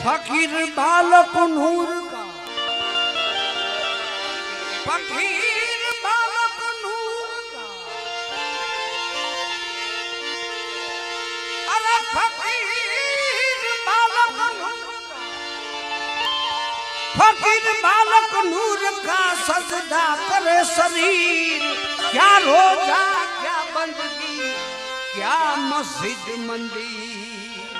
फकीर बालक नूर का, फकीर बालक नूर का, अरे फकीर बालक नूर का, फकीर बालक नूर का सजदा करे शरीर। क्या रोजा क्या बंदगी क्या मस्जिद मंदिर,